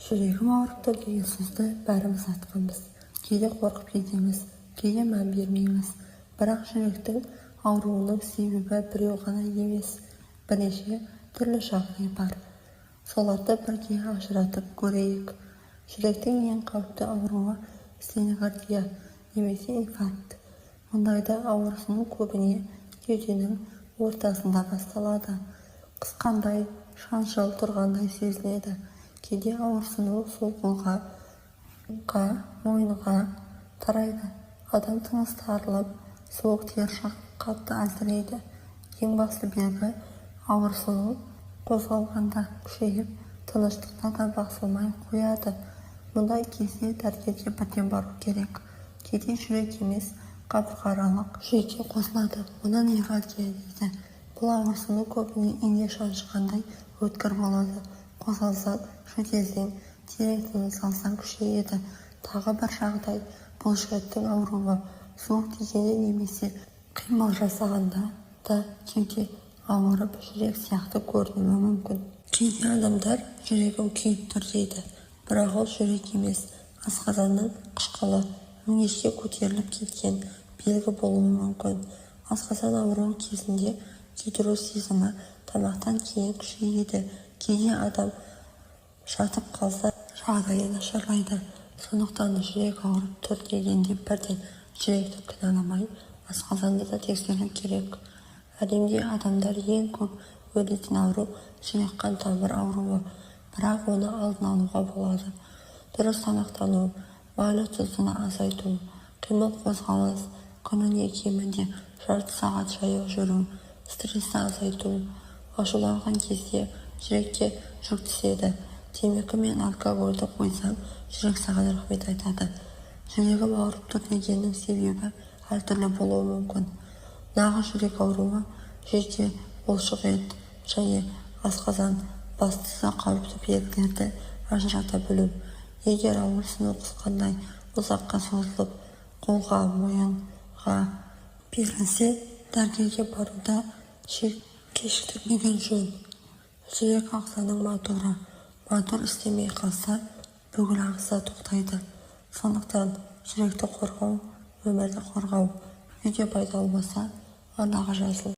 Жүрегім ауырыпты деген сөзді бәріміз айтқанбыз. Кейде қорқып кетеміз, кейде мән бермейміз. Бірақ жүректің ауруының себебі біреу ғана емес, бірнеше түрлі жағдай бар. Соларды бірге ажыратып көрейік. Жүректің ең қауіпті ауруы стенокардия немесе инфаркт. Мұндайда ауырсыну көбіне кеуденің ортасында басталады. Қысқандай, шаншыл тұрғандай сезіледі. Кейде ауырсыну сол қолға, мойынға тарайды. Адам тынысы тарылып, суық тер шығып қатты әлсірейді. Ең басты белгі ауырсыну қозғалғанда күшейіп, тыныштықта да басылмай қояды. Мұндай кезде дәрігерге бірден бару керек. Кейде жүрек емес, қабырғааралық жүйке қосылады. Оны невралгия дейді. Бұл ауырсыну көбіне ине шаншығандай өткір болады. Қозғалсаң, жөтелсең, терең тыныс алсаң күшейеді. Тағы бір жағдай бұл жүректің ауруы. Суық тигенде немесе қимыл жасағанда да кеуде ауырып, жүрек сияқты көрінуі мүмкін. Кейде адамдар жүрегім күйіп тұр дейді. Бірақ ол жүрек емес, асқазанның қышқылы өңешке көтеріліп кеткен белгі болуы мүмкін. Асқазан ауруы кезінде күйдіру сезімі тамақтан кейін күшейеді. Кейде адам жатып қалса жағдайы нашарлайды. Сондықтан жүрек ауырып тұр дегенде бірден жүректі кінәламай, асқазанды да тексеру керек. Әлемде адамдар ең көп өлетін ауру жүрек қан тамыр ауруы, бірақ оны алдын алуға болады. Дұрыс тамақтану, майлы тұздыны азайту, қимыл қозғалыс, күніне кемінде жарты сағат жаяу жүру, стрессті азайту. Ашуланған кезде жүрекке жүк түседі. Темекі мен алкогольді қойсаң, жүрек саған рахмет айтады. Жүрегім ауырып тұр дегеннің себебі әртүрлі болуы мүмкін. Нағыз жүрек ауруы жүйке, бұлшық ет және асқазан бастысы қауіпті белгілерді ажырата білу. Егер ауырсыну қысқандай ұзаққа созылып, қолға, мойынға берілсе, дәрігерге баруда кешіктірмеген жөн. Жүрек ағзаның моторы. Мотор істемей қалса, бүкіл ағза тоқтайды. Сондықтан жүректі қорғау, өмірді қорғау. Видео пайдалы болса, арнаға жазыл.